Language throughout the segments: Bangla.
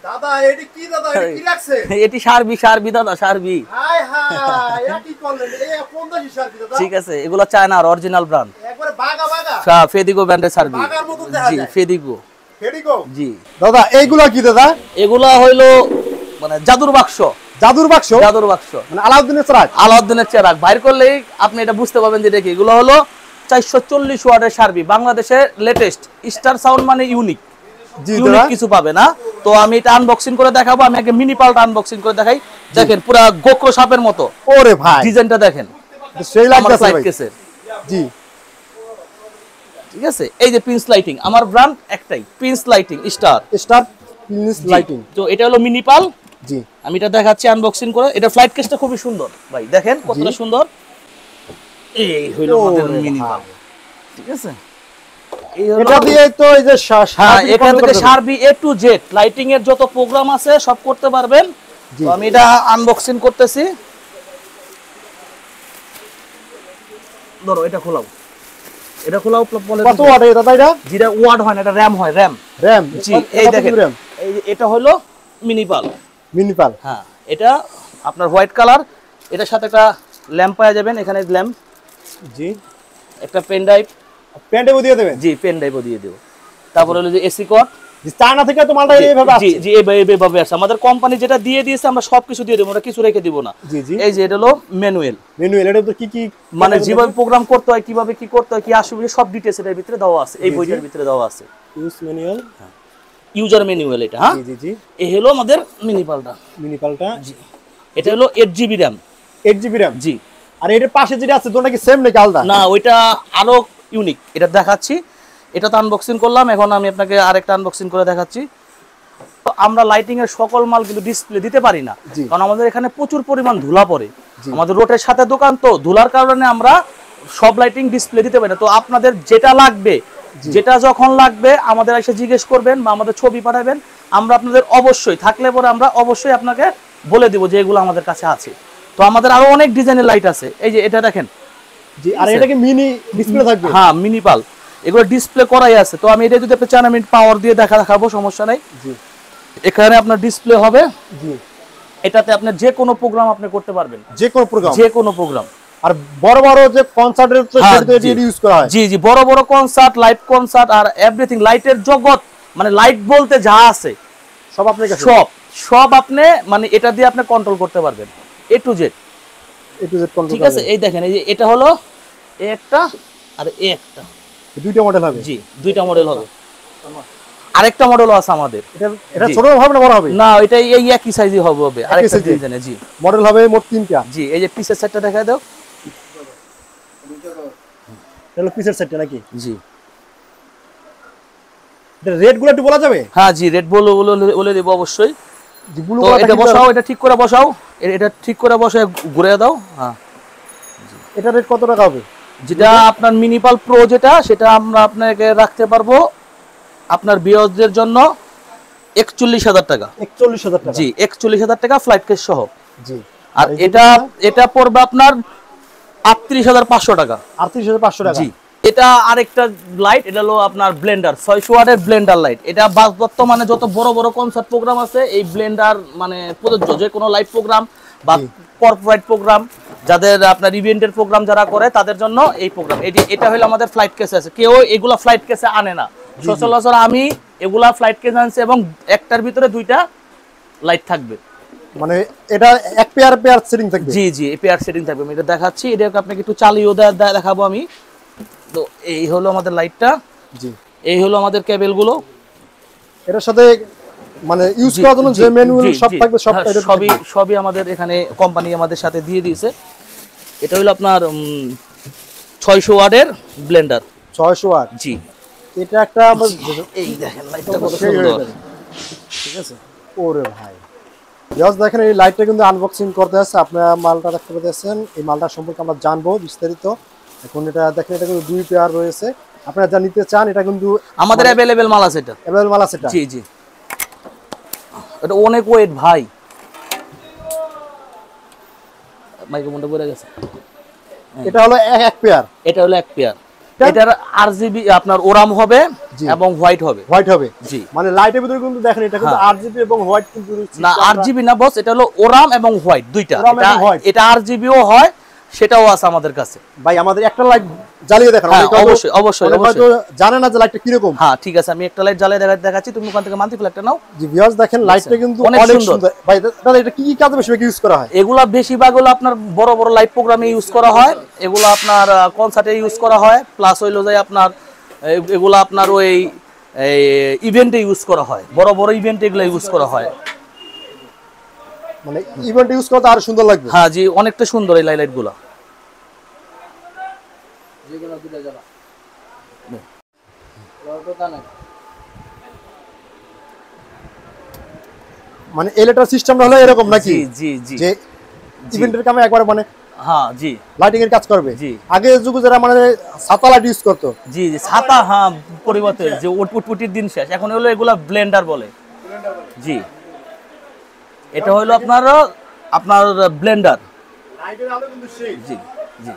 দাদা এটি কি দাদা এটি কি রাখছে? এটি সারবি দাদা, সারবি। হায় হায় এটি করলেন এই কোন দেশি সারবি দাদা? ঠিক আছে, এগুলো চায়নার অরিজিনাল ব্র্যান্ড, একবারে বাগা বাগা হ্যাঁ ফেদিগো ব্র্যান্ডের সারবি। বাগার মতো দেখা জি যায়। ফেদিগো। ফেডিগো জি দাদা এইগুলা কি দাদা? এগুলা হইলো মানে জাদুর বাক্স। জাদুর বাক্স? জাদুর বাক্স মানে আলাউদ্দিনের চিরাগ? আলাউদ্দিনের চেরাগ বাইর করলেই আপনি এটা বুঝতে পারবেন যে দেখি এগুলো হলো 440 ওয়াটের সার্বি, বাংলাদেশের লেটেস্ট স্টার সাউন্ড, মানে ইউনিক। জি ইউনিক দাদা কিছু পাবে না। তো আমি এটা আনবক্সিং করে দেখাবো। আমি আগে মিনি পালটা আনবক্সিং করে দেখাই। দেখেন পুরো গোকরো সাপের মতো ওরে ভাই ডিজাইনটা দেখেন, সেই লাগছে সাইড ভাই। কেসের। জি ঠিক আছে, এই যে প্রিন্স লাইটিং, আমার ব্র্যান্ড একটাই, Prince lighting star. Star Prince lighting. তো এটা হলো মিনি পাল। জি আমি এটা দেখাচ্ছি আনবক্সিং করে। এটা ফ্লাইট কেসটা খুবই সুন্দর ভাই, দেখেন কতটা সুন্দর। এই হইলো আমাদের মিনি পাল। ঠিক আছে, এই হলো এটা দিয়ে তো এই যে হ্যাঁ, এখান থেকে সার্বি A to Z লাইটিং এর যত প্রোগ্রাম আছে সব করতে পারবেন। তো আমি এটা আনবক্সিং করতেছি। ধরো এটা খোলাও, এটা খোলাও। কত ওয়াট দাদা এটা? যেটা ওয়াট হয় না, এটা র‍্যাম হয়, র‍্যাম। র‍্যাম? জি এই দেখেন, এই যে এটা হলো মিনি পাল। মিনি পাল, হ্যাঁ এটা আপনার হোয়াইট কালার। এটার সাথে একটা ল্যাম্প পাওয়া যাবেন, এখানে ল্যাম্প। জি একটা পেন ড্রাইভ, প্যান্ডেও দিয়ে দেবেন? জি পেন ড্রাইভও দিয়ে দেব। তারপর হলো যে এসি কর্ড। চায়না থেকে তো মালটা এইভাবে জি আসছে? জি এইভাবে আছে। আমাদের কোম্পানি যেটা দিয়ে দিয়েছে আমরা সবকিছু দিয়ে দেব, আমরা কিছু রেখে দিব না। জি জি এই যে এটা হলো ম্যানুয়াল। ম্যানুয়াল এটা তো কি কি মানে যেভাবে প্রোগ্রাম করতে হয়, কিভাবে কি করতে হয়, কি আসবে সব ডিটেইলস এর ভিতরে দেওয়া আছে, এই বইটার ভিতরে দেওয়া আছে। ইউজ ম্যানুয়াল, ইউজার ম্যানুয়াল এটা। হ্যাঁ জি জি জি এই হলো আমাদের মিনি পালটা। মিনি পালটা। জি এটা হলো 8GB RAM। 8GB RAM? জি। আর এর পাশে যেটা আছে দুটোটা কি সেম নাকি আলাদা? না ওইটা আরো ইউনিক, এটা দেখাচ্ছি। এটা তো আনবক্সিং করলাম, এখন আমি আপনাকে আরেকটা আনবক্সিং করে দেখাচ্ছি। তো আমরা লাইটিং এর সকল মাল কিন্তু ডিসপ্লে দিতে পারি না, কারণ আমাদের এখানে প্রচুর পরিমাণ ধুলা পড়ে। আমাদের রোডের সাথে দোকান, তো ধুলার কারণে আমরা সব লাইটিং ডিসপ্লে দিতে পারি না। তো আপনাদের যেটা লাগবে, যেটা যখন লাগবে আমাদের এসে জিজ্ঞেস করবেন বা আমাদের ছবি পাঠাবেন। আমরা আপনাদের অবশ্যই থাকলে পরে আমরা অবশ্যই আপনাকে বলে দিব যে এগুলো আমাদের কাছে আছে। তো আমাদের আরো অনেক ডিজাইনের লাইট আছে। এই যে এটা দেখেন। জি। আর এটা কি মিনি ডিসপ্লে থাকবে? হ্যাঁ মিনি পাল, এগুলো ডিসপ্লে করাই আছে। তো আমি এটা যদি আপনি চান আমি পাওয়ার দিয়ে দেখাবো, সমস্যা নাই। জি এখানে আপনার ডিসপ্লে হবে। জি। এটাতে আপনি যে কোনো প্রোগ্রাম আপনি করতে পারবেন, যে কোনো প্রোগ্রাম? যে কোনো প্রোগ্রাম। আর বড় বড় যে কনসার্টের তো সেটা এটি ইউজ করা হয়? জি জি, বড় বড় কনসার্ট, লাইভ কনসার্ট আর এভরিথিং, লাইটের জগৎ, মানে লাইট বলতে যা আছে সব আপনার কাছে? সব আপনি মানে এটা দিয়ে আপনি কন্ট্রোল করতে পারবেন, A to Z। কন্ট্রোল। ঠিক আছে, এই দেখেন, এই যে এটা হলো এই একটা আর এই একটা, দুইটা মডেল হবে? জি দুইটা মডেল হবে। আরেকটা মডেলও আছে আমাদের। এটা ছোট হবে না বড় হবে? না এটা এই একই সাইজই হবে, আরেকটা ডিজাইনে। জি মডেল হবে মোট 3টা? জি। এই যে পিসের সেটটা দেখায় দাও। এটা পিসের সেটটা নাকি? জি। এটা রেট গুলো একটু বলা যাবে? হ্যাঁ জি, রেট বলে দেব অবশ্যই। তো এটা বসাও, এটা ঠিক করে বসাও, এটা ঠিক করে বসায় ঘুরে দাও। হ্যাঁ এটা রেট কত টাকা হবে? যেটা আপনার মিনিপাল প্রো যেটা, সেটা আমরা আপনাকে রাখতে পারবো আপনার ভিউয়ারদের জন্য 41,000 টাকা। 41,000 টাকা? জি 41,000 টাকা ফ্লাইট কেস সহ। জি। আর এটা পড়বে আপনার 38,500 টাকা। 38,500 টাকা? জি। এটা আরেকটা লাইট, এটা হলো আপনার ব্লেন্ডার 600 ওয়াটের ব্লেন্ডার লাইট। এটা বর্তমানে যত বড় বড় কনসার্ট প্রোগ্রাম আছে এই ব্লেন্ডার মানে প্রযোজ্য, যে কোনো লাইভ প্রোগ্রাম বা কর্পোরেট প্রোগ্রাম, যাদের আপনার ইভেন্টের প্রোগ্রাম যারা করে তাদের জন্য এই প্রোগ্রাম। এটা হলো আমাদের ফ্লাইট কেসে আছে, কেউ এগুলা ফ্লাইট কেসে আনে না সচরাচর। আমি এগুলা ফ্লাইট কেসে আনছি এবং একটার ভিতরে দুইটা লাইট থাকবে, মানে এটা এক পেয়ার সেটিং থাকবে? জি জি পেয়ার সেটিং থাকবে। আমি এটা দেখাচ্ছি, এটা আপনাকে একটু চালিয়েও দেখাবো আমি। তো এই হলো আমাদের লাইটটা। জি। এই হলো আমাদের কেবলগুলো। এর সাথে মানে ইউজ করার জন্য যে ম্যানুয়াল সব থাকবে, সবই আমাদের এখানে কোম্পানি আমাদের সাথে দিয়ে দিয়েছে। এটা হলো আপনার 600 ওয়াটের ব্লেন্ডার। 600 ওয়াট? জি। এটা একটা এই দেখেন লাইটটা কত সুন্দর। ঠিক আছে। ওরে ভাই জাস্ট দেখেন, এই লাইটটা কিন্তু আনবক্সিং করতে আছে। আপনারা মালটা দেখতে পাচ্ছেন, এই মালটা সম্পর্কে আমরা জানবো বিস্তারিত। এখন এটা দেখেন, এটা কিন্তু 2 পেয়ার রয়েছে। আপনারা যা নিতে চান এটা কিন্তু আমাদের अवेलेबल মাল আছে। এটা अवेलेबल মাল আছে? এটা জি জি, এটা অনেক ওয়েট ভাই, মাইক্রোফোনটা পড়ে গেছে। এটা হলো এক পেয়ার? এটা হলো এক পেয়ার। এটার আরজিবি আপনার ওরাম হবে এবং হোয়াইট হবে। হোয়াইট হবে জি, মানে লাইটের ভিতরে কিন্তু দেখেন এটা কিন্তু আরজিবি এবং হোয়াইট কিন্তু না আরজিবি না বস, এটা হলো ওরাম এবং হোয়াইট দুইটা। এটা আরজিবিও হয়, সেটাও আছে আমাদের কাছে। ভাই আমাদের একটা লাইট জ্বালিয়ে দেখান। অবশ্যই অবশ্যই অবশ্যই। জানেন না যে লাইটটা কি রকম? হ্যাঁ ঠিক আছে, আমি একটা লাইট জ্বালিয়ে দেখাচ্ছি, তুমি ওখান থেকে মাল্টিপ্ল একটা নাও। জি ভিউয়ার্স দেখেন লাইটটা কিন্তু অনেক সুন্দর। ভাই দাদা এটা কি কি কাজে বেশি ইউজ করা হয়? এগুলা বেশিরভাগ হলো আপনার বড় বড় লাইভ প্রোগ্রামে ইউজ করা হয়, এগুলো আপনার কনসার্টে ইউজ করা হয়, প্লাস হইলো যে আপনার এগুলো আপনার ওই ইভেন্টে ইউজ করা হয়, বড় বড় ইভেন্টে এগুলো ইউজ করা হয়। মানে ইভেন্ট ইউজ করতে আরো সুন্দর লাগবে। হ্যাঁ জি, অনেকটা সুন্দর এই লাইটগুলো। যেগুলো দুটো জ্বালা মানে এলইডি সিস্টেমটা হলো এরকম নাকি? জি জি জি, যে ইভেন্টের কামে একবার মানে হ্যাঁ জি লাইটিং এর কাজ করবে। জি, আগে যুগে যারা মানে ছাতা লাইট ইউজ করতো। জি জি, ছাতা হ্যাঁ পরিবর্তে যে উটপুটির দিন শেষ, এখন হলো এগুলা ব্লেন্ডার বলে। জি, এটা হলো আপনার ব্লেন্ডার। লাইটের আলো কিন্তু সেই। জি জি,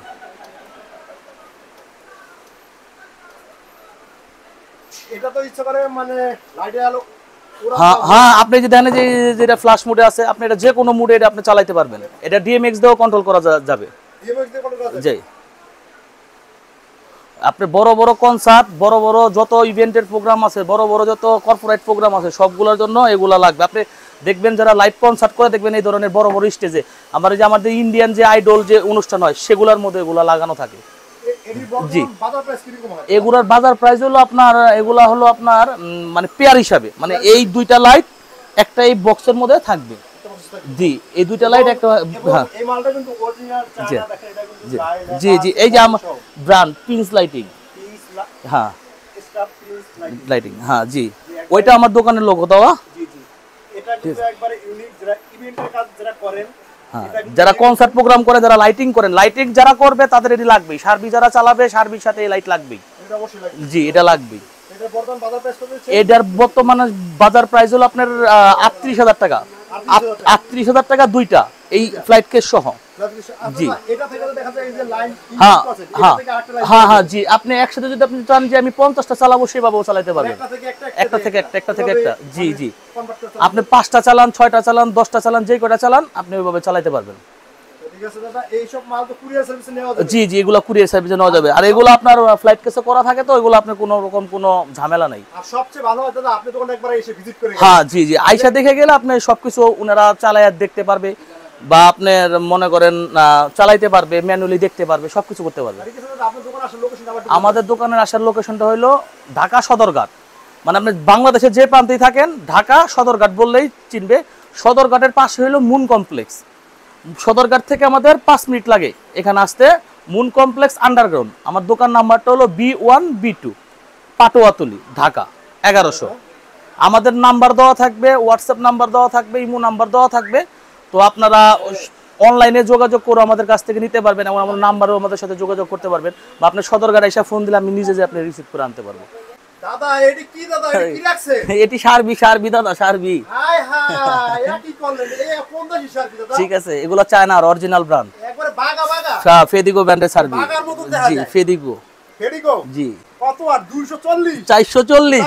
এটা তো ইচ্ছা করে মানে লাইটের আলো হ্যাঁ আপনি যে দেখেন যে যেটা ফ্ল্যাশ মোডে আছে, আপনি এটা যে কোনো মোডে এটা আপনি চালাতে পারবেন। এটা ডিএমএক্স দিয়েও কন্ট্রোল করা যাবে। ডিএমএক্স দিয়ে কন্ট্রোল করা যাবে। জি, আপনি বড় বড় কনসার্ট, বড় বড় যত ইভেন্টের প্রোগ্রাম আছে, বড় বড় যত কর্পোরেট প্রোগ্রাম আছে, সবগুলোর জন্য এগুলা লাগবে। আপনি দেখবেন যারা লাইভ কনসার্ট করে দেখবেন এই ধরনের বড় বড় স্টেজে আমাদের ইন্ডিয়ান যে আইডল যে অনুষ্ঠান হয় সেগুলোর মধ্যে এগুলা লাগানো থাকে। জি, এগুলার বাজার প্রাইস হলো আপনার, এগুলা হলো আপনার মানে পেয়ার হিসাবে, মানে এই দুইটা লাইট একটা এই বক্সের মধ্যে থাকবে। জি, এই দুইটা লাইট একটা। হ্যাঁ এই মালটা কিন্তু অরিজিনাল চায়না, দেখেন এটা কিন্তু জি জি, এই যে আমার ব্র্যান্ড প্রিন্স লাইটিং। হ্যাঁ স্টাফ প্রিন্স লাইটিং, হ্যাঁ জি, ওইটা আমার দোকানের লোগো দেওয়া। জি জি, এটা কিন্তু একবারে ইউনিক। যারা ইভেন্টের কাজ যারা করেন, যারা কনসার্ট প্রোগ্রাম করে, যারা লাইটিং করেন, লাইটিং যারা করবে তাদের এটি লাগবেই। সার্ভি যারা চালাবে, সার্ভির সাথে এই লাইট লাগবেই। এটা অবশ্যই লাগবে। জি, এটা লাগবেই। এটার বর্তমান বাজার প্রাইস কত আছে? এটার বর্তমানে বাজার প্রাইস হলো আপনার ৩৮,০০০ টাকা। ৩৮,০০০ টাকা দুইটা, এই ফ্লাইট কেস সহ। জি, এটা থেকে দেখা যায় এই যে লাইন হ্যাঁ ইউজ আছে, এটা হ্যাঁ থেকে আরেকটা লাইন। হ্যাঁ হ্যাঁ জি, আপনি একসাথে যদি আপনি চান যে আমি 50টা চালাবো, সেভাবেও চালাতে পারবেন। একটা থেকে একটা। জি জি, আপনি 5টা চালান, 6টা চালান, 10টা চালান, যে কয়টা চালান আপনি ওইভাবে চালাতে পারবেন। ঠিক আছে দাদা, এই সব মাল তো কুরিয়ার সার্ভিসে নেওয়া যাবে? জি জি, এগুলো কুরিয়ার সার্ভিসে নেওয়া যাবে। আর এগুলো আপনার ফ্লাইট কেসে করা থাকে, তো এগুলো আপনার কোনো রকম কোনো ঝামেলা নাই। আর সবচেয়ে ভালো হয় দাদা আপনি দোকানে একবার এসে ভিজিট করে গেলেন। হ্যাঁ জি জি, আইসা দেখে গেলে আপনি সবকিছু ওনারা চালায় দেখতে পারবে, বা আপনার মনে করেন চালাইতে পারবে, ম্যানুয়ালি দেখতে পারবে, সবকিছু করতে পারবে। ঠিক আছে দাদা, আপনার দোকানে আসার লোকেশনটা আবার আমাদের দোকানের আসার লোকেশনটা হলো ঢাকা সদরঘাট। মানে আপনি বাংলাদেশের যে প্রান্তেই থাকেন, ঢাকা সদরঘাট বললেই চিনবে। সদরঘাটের পাশে হলো মুন কমপ্লেক্স। সদরঘাট থেকে আমাদের 5 মিনিট লাগে এখানে আসতে। Moon complex underground. আমার দোকান নাম্বারটা হলো B1 B2, পাটোয়াতলি, ঢাকা 1100। আমাদের নাম্বার দেওয়া থাকবে, হোয়াটসঅ্যাপ নাম্বার দেওয়া থাকবে, ইমো নাম্বার দেওয়া থাকবে। তো আপনারা অনলাইনে যোগাযোগ করে আমাদের কাছ থেকে নিতে পারবেন, এবং আমার নাম্বারও আমাদের সাথে যোগাযোগ করতে পারবেন, বা আপনার সদরঘাট এসে ফোন দিলে আমি নিজে যে আপনি রিসিভ করে আনতে পারবো। দাদা এটি কি দাদা, এটি কি রাখছে? এটি সার্বি দাদা, সার্বি। হাই হাই, এটা কি করলেন? এই কোন দেশি সার্বি দাদা? ঠিক আছে, এগুলো চায়নার অরিজিনাল ব্র্যান্ড। একবারে বাগা বাগা। হ্যাঁ, ফেদিগো ব্র্যান্ডের সার্বি। বাগার মতন দেখা যায়। জি, ফেদিগো। ফেদিগো? জি। কত আর 240? 440,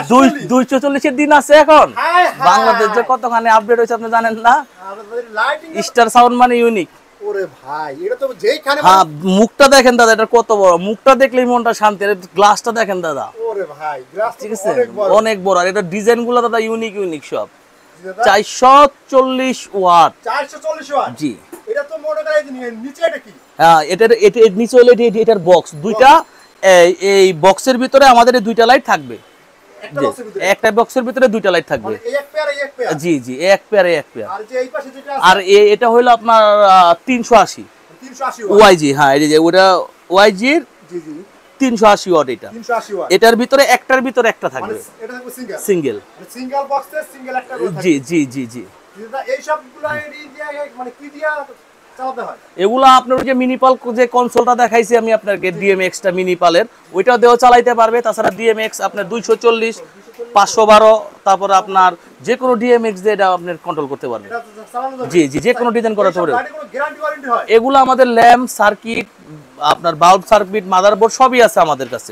240 এর দিন আছে এখন। হাই হাই, বাংলাদেশ যে কতখানি আপডেট হয়েছে আপনি জানেন না? আমাদের লাইটিং স্টার সাউন্ড মানে ইউনিক। ওরে ভাই, এটা তো যেইখানে হ্যাঁ, মুখটা দেখেন দাদা, এটা কত বড়। মুখটা দেখলেই মনটা শান্তি। এর গ্লাসটা দেখেন দাদা। ওরে ভাই, গ্লাস ঠিক আছে, অনেক বড়। অনেক বড়। আর এটা ডিজাইনগুলো দাদা ইউনিক সব। 440 ওয়াট। 440 ওয়াট? জি। এটা তো মনে করেন নিচে এটা কি? হ্যাঁ, এটার নিচে হলো এটার বক্স দুইটা। এই বক্সের ভিতরে আমাদের এই দুইটা লাইট থাকবে। একটা বক্সের ভিতরে দুইটা লাইট থাকবে। এই এক পেয়ার, এই এক পেয়ার? জি জি, এক পেয়ার। আর যে এই পাশে যেটা আছে, আর এটা হলো আপনার 380 380 ওয়াট। ওয়াইজি। হ্যাঁ, এই যে ওটা ওয়াইজির। জি জি, 380 ওয়াট এটা। 380 ওয়াট। এটার ভিতরে একটার ভিতরে একটা থাকবে। মানে এটা থাকবে সিঙ্গেল। সিঙ্গেল। মানে সিঙ্গেল বক্সে সিঙ্গেল একটা করে থাকবে। জি জি জি জি। দাদা এই সবগুলো এডি দিয়ে মানে কি দিয়া চালাতে হয়? এগুলা আপনার যে মিনিপাল যে কনসোলটা দেখাইছি আমি আপনাকে, ডিএমএক্স টা মিনিপালের, ওইটাও দেও চালাইতে পারবে। তাছাড়া ডিএমএক্স আপনার 240, 512, তারপরে আপনার যে কোনো ডিএমএক্স দিয়ে এটা আপনি কন্ট্রোল করতে পারবেন। জি জি, যে কোনো ডিজাইন করাতে পারবেন। এগুলো আমাদের ল্যাম্প, সার্কিট, আপনার বাল্ব, সার্কিট, মাদারবোর্ড সবই আছে আমাদের কাছে,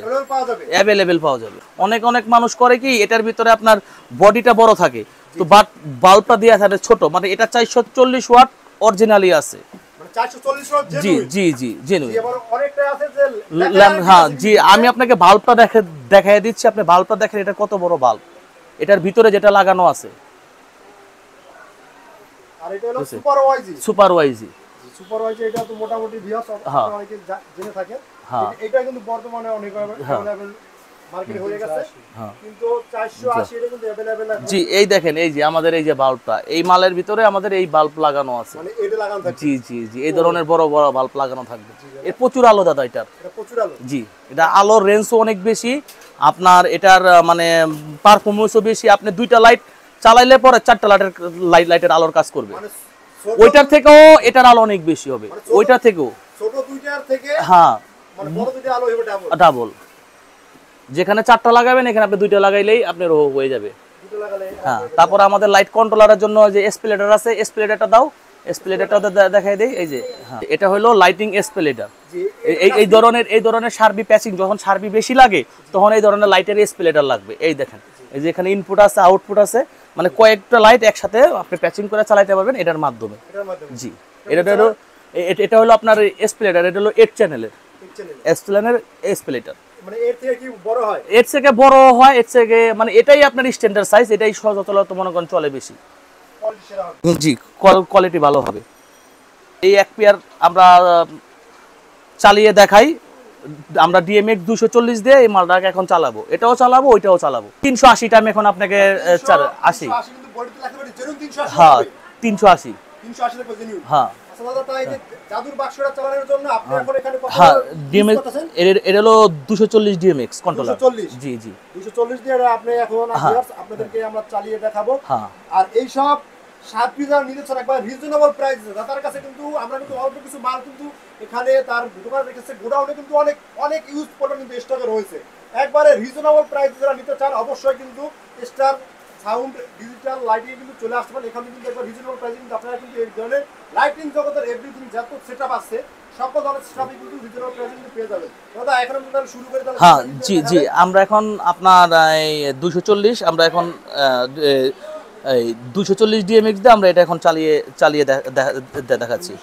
অ্যাভেলেবেল পাওয়া যাবে। অনেক অনেক মানুষ করে কি এটার ভিতরে আপনার বডিটা বড় থাকে, তো বাট বাল্বটা দেওয়া থাকে ছোট, মানে এটা 440 ওয়াট অরিজিনালি আছে। জি জি জি জেনুইন। হ্যাঁ জি, আমি আপনাকে বাল্বটা দেখাই দিচ্ছি, আপনি বাল্বটা দেখেন এটা কত বড় বাল্ব, এটার ভিতরে যেটা লাগানো আছে। আর এটা হলো সুপার ওয়াইজি। সুপার ওয়াইজি, সুপার ওয়াইজি এটা তো মোটামুটি ভিউয়ার্স আপনারা অনেকে জেনে থাকেন। এটা কিন্তু বর্তমানে অনেক अवेलेबल মার্কেটে হয়ে গেছে, কিন্তু 480 এটা কিন্তু अवेलेबल আছে। জি এই দেখেন, এই যে আমাদের এই যে বাল্বটা, এই মালের ভিতরে আমাদের এই বাল্ব লাগানো আছে, মানে এটা লাগানো থাকে। জি জি জি, এই ধরনের বড় বড় বাল্ব লাগানো থাকবে। এর প্রচুর আলো দাদা, এটা প্রচুর আলো। জি, এটা আলোর রেঞ্জও অনেক বেশি, আপনার এটার মানে পারফরম্যান্সও বেশি। আপনি দুইটা লাইট চালাইলে পরে 4টা লাইটের আলোর কাজ করবে। ওইটার থেকেও এটার আলো অনেক বেশি হবে, ওইটার থেকেও ছোট দুইটার থেকে। হ্যাঁ, মানে বড় দুইটা আলো হবে ডাবল। যেখানে 4টা লাগাবেন এখানে আপনি 2টা লাগাইলেই আপনার হয়ে যাবে। হ্যাঁ, তারপর আমাদের লাইট কন্ট্রোলারের জন্য যে এসপিলেটর আছে, এসপিলেটরটা দাও, এসপিলেটরটা দেখাই দেই। এই যে হ্যাঁ, এটা হলো লাইটিং এসপিলেটর। এই ধরনের সার্বি প্যাচিং যখন সার্বি বেশি লাগে তখন এই ধরনের লাইটের এসপিলেটর লাগবে। এই দেখেন, এই যে এখানে ইনপুট আছে, আউটপুট আছে, মানে কয়েকটা লাইট একসাথে আপনি প্যাচিং করে চালাতে পারবেন এটার মাধ্যমে। জি, এটা হলো আপনার এসপিলেটর, এটা হলো 8 চ্যানেলের এসপিলেটর। মানে এর থেকে কি বড় হয়? এর থেকে বড় হয়, এর থেকে মানে এটাই আপনার স্ট্যান্ডার্ড সাইজ, এটাই সচরাচর মনে করেন চলে বেশি। জি, কোয়ালিটি ভালো হবে। এই এক পেয়ার আমরা চালিয়ে দেখাই, আমরা ডিএমএক্স 240 দিয়ে এই মালটাকে এখন চালাবো, এটাও চালাবো, ওইটাও চালাবো। 380 আমি এখন আপনাকে 80। কিন্তু বডিতে লাগবে জেনুইন 380। হ্যাঁ 380 লাগবে জেনুইন। হ্যাঁ, আচ্ছা দাদা, তাই যে জাদুর বাক্সটা চালানোর জন্য আপনি এখন এখানে কত? হ্যাঁ, ডিএমএক্স এর হলো 240 ডিএমএক্স কন্ট্রোলার। 240। জি জি, 240 দিয়ে আপনি এখন আপনাদেরকে আমরা চালিয়ে দেখাবো। হ্যাঁ, আর এই সব 7 পিস নিতে চান একবার রিজনেবল প্রাইস তার কাছে, কিন্তু আমরা কিন্তু অল্প কিছু মাল কিন্তু এখানে তার দোকানে রেখেছে, গোডাউনে কিন্তু অনেক অনেক ইউজ পরিমাণ কিন্তু স্টকে রয়েছে। একবারে রিজনেবল প্রাইস যারা নিতে চান অবশ্যই কিন্তু স্টার সাউন্ড ডিজিটাল লাইটিং কিন্তু চলে আসতে পারেন। এখানে কিন্তু একবার রিজনেবল প্রাইসে কিন্তু আপনারা কিন্তু এই ধরনের লাইটিং জগতের এভরিথিং যত সেটআপ আছে সকল ধরনের সেটআপই কিন্তু রিজনেবল প্রাইসে কিন্তু পেয়ে যাবেন। দাদা এখন আমরা শুরু করে দিলাম। হ্যাঁ জি জি, আমরা এখন আপনার এই 240, আমরা এখন এই 240 ডিএমএক্স দিয়ে আমরা এটা এখন চালিয়ে দেখাচ্ছি।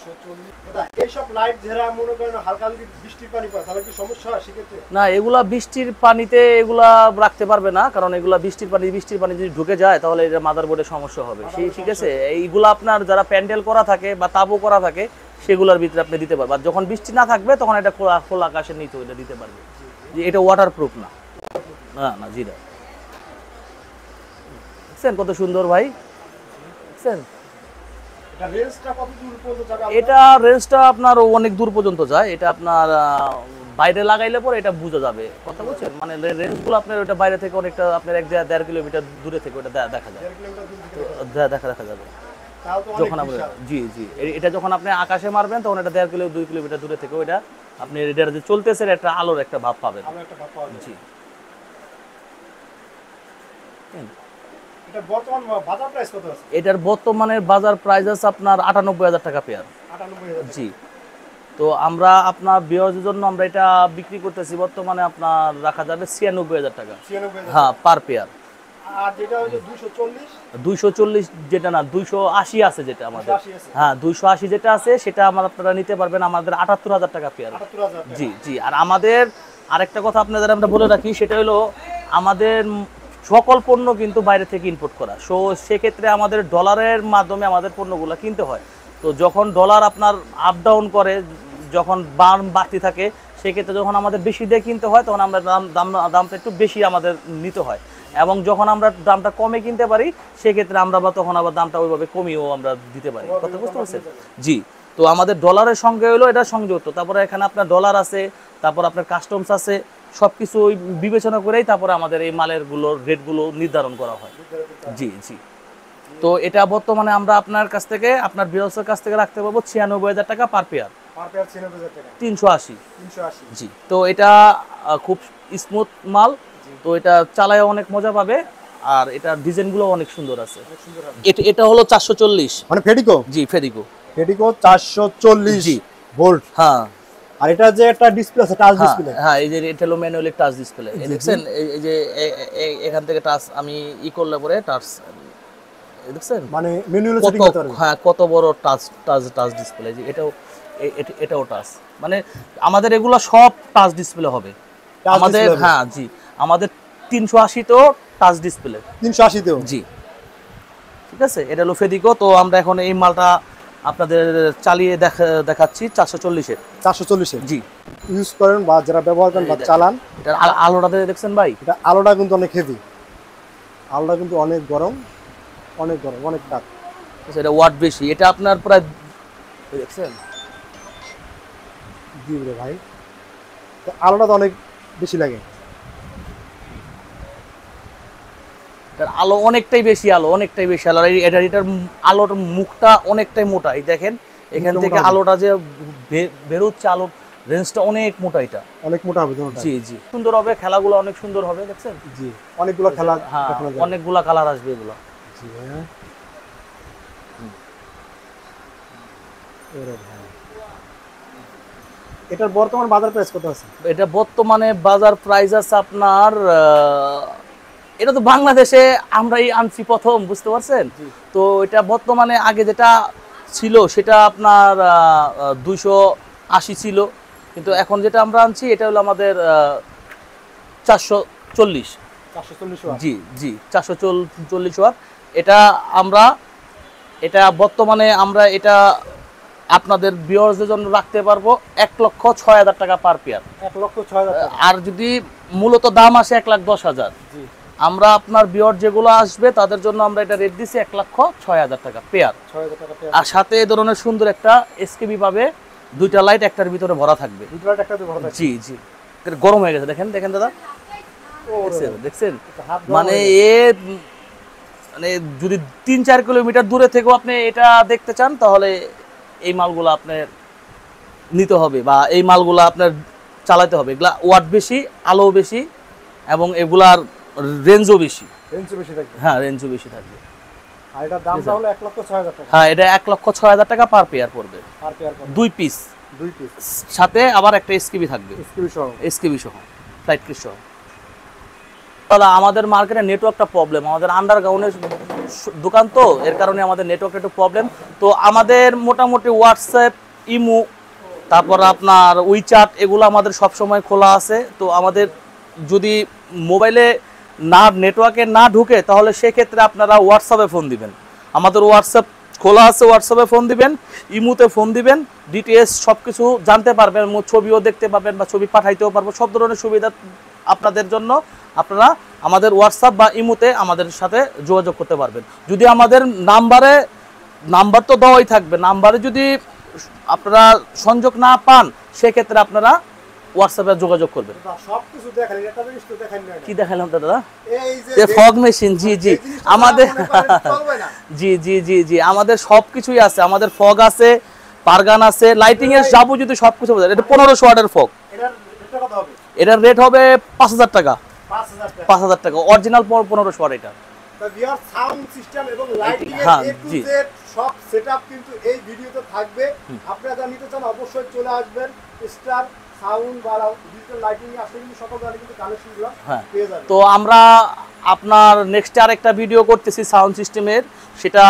এইসব লাইট যারা মনে করেন হালকা বৃষ্টির পানি পড়ে তাহলে কি সমস্যা হয় সেক্ষেত্রে? না, এগুলা বৃষ্টির পানিতে এগুলা রাখতে পারবে না, কারণ এগুলা বৃষ্টির পানি যদি ঢুকে যায় তাহলে এটা মাদারবোর্ডে সমস্যা হবে। ঠিক আছে, এইগুলা আপনার যারা প্যান্ডেল করা থাকে বা তাবু করা থাকে সেগুলোর ভিতরে আপনি দিতে পারবেন। আর যখন বৃষ্টি না থাকবে তখন এটা খোলা আকাশের নিচে এটা দিতে পারবে। এটা ওয়াটারপ্রুফ না। না না জি না, দেখছেন কত সুন্দর ভাই, দেখছেন এটা রেঞ্জটা আপনার অনেক দূর পর্যন্ত যায়। এটা আপনার বাইরে লাগাইলে পরে এটা বোঝা যাবে, কথা বলছেন, মানে রেঞ্জগুলো আপনার ওটা বাইরে থেকে অনেকটা আপনার 1-1.5 কিলোমিটার দূরে থেকে ওটা দেখা যায়, দেখা যাবে যখন আমরা জি জি এটা যখন আপনি আকাশে মারবেন তখন এটা 1.5-2 কিলোমিটার দূরে থেকে ওইটা আপনি এটা যে চলতেছে একটা আলোর একটা ভাব পাবেন। জি, এটার বর্তমানে বাজার প্রাইস আছে আপনার 98,000 টাকা পেয়ার। জি, তো আমরা আপনার বিয়ের জন্য আমরা এটা বিক্রি করতেছি বর্তমানে আপনার রাখা যাবে 96,000 টাকা। হ্যাঁ, পার পেয়ার। আর যেটা হচ্ছে 240 যেটা না 280 আছে যেটা আমাদের। হ্যাঁ 280 যেটা আছে সেটা আপনারা নিতে পারবেন আমাদের 78,000 টাকা পেয়ার। জি জি, আর আমাদের আরেকটা কথা আপনাদের আমরা বলে রাখি, সেটা হলো আমাদের সকল পণ্য কিন্তু বাইরে থেকে ইম্পোর্ট করা। সো সেক্ষেত্রে আমাদের ডলারের মাধ্যমে আমাদের পণ্যগুলো কিনতে হয়। তো যখন ডলার আপনার আপ ডাউন করে, যখন বাড়তি থাকে, সেক্ষেত্রে যখন আমাদের বেশি দিয়ে কিনতে হয় তখন আমরা দামটা একটু বেশি আমাদের নিতে হয়, এবং যখন আমরা দামটা কমে কিনতে পারি সেক্ষেত্রে আমরা তখন আবার দামটা ওইভাবে কমিয়েও আমরা দিতে পারি। কথা বুঝতে পারছেন? জি, তো আমাদের ডলারের সঙ্গে হলো এটা সংযুক্ত। তারপরে এখানে আপনার ডলার আছে, তারপর আপনার কাস্টমস আছে, সবকিছু বিবেচনা করেই তারপরে আমাদের এই মালের রেটগুলো নির্ধারণ করা হয়। জি জি, তো এটা বর্তমানে আমরা আপনার কাছ থেকে, আপনার বিরসের কাছ থেকে রাখতে পারবো 96,000 টাকা পার পেয়ার। 380। জি, তো এটা খুব স্মুথ মাল, তো এটা চালায় অনেক মজা পাবে, আর এটার ডিজাইনগুলো অনেক সুন্দর আছে। এটা হলো 440, মানে ফেডিকো? জি ফেডিকো। ফেডিকো 440 জি ভোল্ট। হ্যাঁ। আর এটা যে একটা ডিসপ্লে আছে, টাচ ডিসপ্লে। হ্যাঁ, এই যে এটা হলো ম্যানুয়ালি টাচ ডিসপ্লে। এই দেখছেন, এই যে এখান থেকে টাচ আমি করলে পরে টাচ দেখছেন, মানে ম্যানুয়ালি সেটিং করতে পারবেন। হ্যাঁ, কত বড় টাচ ডিসপ্লে। যে এটাও টাচ, মানে আমাদের এগুলো সব টাচ ডিসপ্লে হবে আমাদের। হ্যাঁ জি, আমাদের 380 তেও টাচ ডিসপ্লে। 380 তেও? জি, ঠিক আছে। এটা হলো ফেডিকো। তো আমরা এখন এই মালটা আপনাদের চালিয়ে দেখাচ্ছি 440 এর। 440 এর জি, ইউজ করেন বা যারা ব্যবহার করেন বা চালান। এটা আলোটা দেখছেন ভাই, এটা আলোটা কিন্তু অনেক হেভি, আলোটা কিন্তু অনেক গরম, অনেক গরম, অনেক তাপ। এটা ওয়াট বেশি। এটা আপনার প্রায় দেখছেন, জি রে ভাই, তো আলোটা তো অনেক বেশি লাগে। এটার আলো অনেকটাই বেশি, অনেকটাই বেশি আলো। এটার আলোর মুখটা অনেকটাই মোটা। এই দেখেন, এখান থেকে আলোটা যে বেরোচ্ছে, আলোর রেঞ্জটা অনেক মোটা। এটা অনেক মোটা হবে দুটোটা। জি জি, সুন্দর হবে, খেলাগুলো অনেক সুন্দর হবে। দেখছেন, জি, অনেকগুলো খেলা, হ্যাঁ অনেকগুলা কালার আসবে এগুলো। জি হ্যাঁ। এটার বর্তমান বাজার প্রাইস কত আছে? এটা বর্তমানে বাজার প্রাইস আছে আপনার, এটা তো বাংলাদেশে আমরাই আনছি প্রথম, বুঝতে পারছেন। তো এটা বর্তমানে আগে যেটা ছিল সেটা আপনার 280 ছিল, কিন্তু এখন যেটা আমরা আনছি এটা হলো আমাদের 440। জি জি, 440 ওয়াট। এটা আমরা বর্তমানে আমরা এটা আপনাদের ভিউয়ার্সদের জন্য রাখতে পারবো 1,06,000 টাকা পার পেয়ার। 1,06,000 টাকা। আর যদি মূলত দাম আসে 1,10,000, আমরা আপনার ভিউয়ার যেগুলো আসবে তাদের জন্য আমরা এটা রেট দিছি 1,06,000 টাকা পেয়ার। আর সাথে এই ধরনের সুন্দর একটা এসকেবি পাবে, দুইটা লাইট একটার ভিতরে ভরা থাকবে। জি জি, গরম হয়ে গেছে। দেখেন দেখেন দাদা, দেখছেন মানে মানে যদি 3-4 কিলোমিটার দূরে থেকেও আপনি এটা দেখতে চান, তাহলে এই মালগুলো আপনার নিতে হবে, বা এই মালগুলো আপনার চালাতে হবে। এগুলা ওয়াট বেশি, আলো বেশি, এবং এগুলার রেঞ্জও বেশি। হ্যাঁ, রেঞ্জও বেশি থাকবে। আর এটার দামটা হলো 1,06,000 টাকা। হ্যাঁ, এটা 1,06,000 টাকা পার পেয়ার পড়বে। দুই পিস, সাথে আবার একটা এসকেবি থাকবে, এসকেবি সহ, ফ্লাইট কিট সহ। তাহলে আমাদের মার্কেটে নেটওয়ার্কটা প্রবলেম, আমাদের আন্ডারগ্রাউন্ডের দোকান তো, এর কারণে আমাদের নেটওয়ার্কটা একটু প্রবলেম। তো আমাদের মোটামুটি হোয়াটসঅ্যাপ, ইমো, তারপর আপনার উইচ্যাট, এগুলো আমাদের সব সময় খোলা আছে। তো আমাদের যদি মোবাইলে নেটওয়ার্কে না ঢুকে, তাহলে সেক্ষেত্রে আপনারা হোয়াটসঅ্যাপে ফোন দিবেন। আমাদের হোয়াটসঅ্যাপ খোলা আছে, হোয়াটসঅ্যাপে ফোন দিবেন, ইমোতে ফোন দিবেন, ডিটেলস সব কিছু জানতে পারবেন, ছবিও দেখতে পাবেন বা ছবি পাঠাইতেও পারবো। সব ধরনের সুবিধা আপনাদের জন্য আপনারা আমাদের হোয়াটসঅ্যাপ বা ইমোতে আমাদের সাথে যোগাযোগ করতে পারবেন। যদি আমাদের নাম্বার তো দেওয়াই থাকবে, নাম্বারে যদি আপনারা সংযোগ না পান, সেক্ষেত্রে আপনারা হোয়াটসঅ্যাপে যোগাযোগ করবেন। কি দেখালাম দাদা? Fog machine. জি জি, আমাদের জি জি জি জি, আমাদের সবকিছুই আছে। আমাদের ফগ আছে, পারগান আছে, লাইটিং এর যাবতীয় সবকিছু। এটা 1500 ওয়াটের ফগ। এটার রেট হবে 5,000 টাকা। 5,000 টাকা অরিজিনাল 1500 ওয়াট। এটা সাউন্ড সিস্টেম এবং লাইটিং এর এ টু জেড সব সেটআপ কিন্তু এই ভিডিওতে থাকবে। আপনারা যারা নিতে চান অবশ্যই চলে আসবেন। স্টার সাউন্ড বা ডিজিটাল লাইটিং এ আসলে কিন্তু সকল ধরনের কিন্তু কানেকশনগুলো পেয়ে যাবেন। তো আমরা আপনার নেক্সট আরেকটা ভিডিও করতেছি সাউন্ড সিস্টেমের, সেটা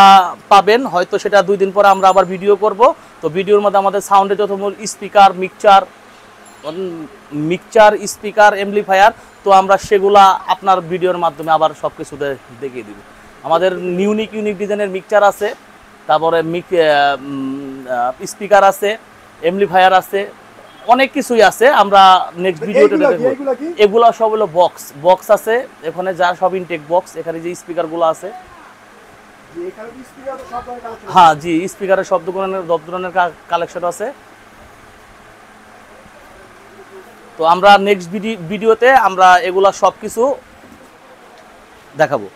পাবেন হয়তো, সেটা 2 দিন পরে আমরা আবার ভিডিও করব। তো ভিডিওর মধ্যে আমাদের সাউন্ডের যত মূল স্পিকার, মিক্সচার, স্পিকার, অ্যাম্পলিফায়ার, তো আমরা সেগুলা আপনার ভিডিওর মাধ্যমে আবার সব কিছু দেখিয়ে দিব। আমাদের ইউনিক ডিজাইনের মিক্সচার আছে, তারপরে স্পিকার আছে, অ্যাম্পলিফায়ার আছে, অনেক কিছুই আছে। আমরা নেক্সট ভিডিওতে দেখব। এগুলো সব হলো বক্স আছে এখানে, যা সব ইনটেক বক্স। এখানে যে স্পিকারগুলো আছে, হ্যাঁ জি, স্পিকারের সব ধরনের কালেকশন আছে। তো আমরা নেক্সট ভিডিওতে আমরা এগুলা সব কিছু দেখাবো।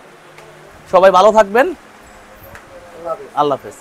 সবাই ভালো থাকবেন, আল্লাহ হাফেজ।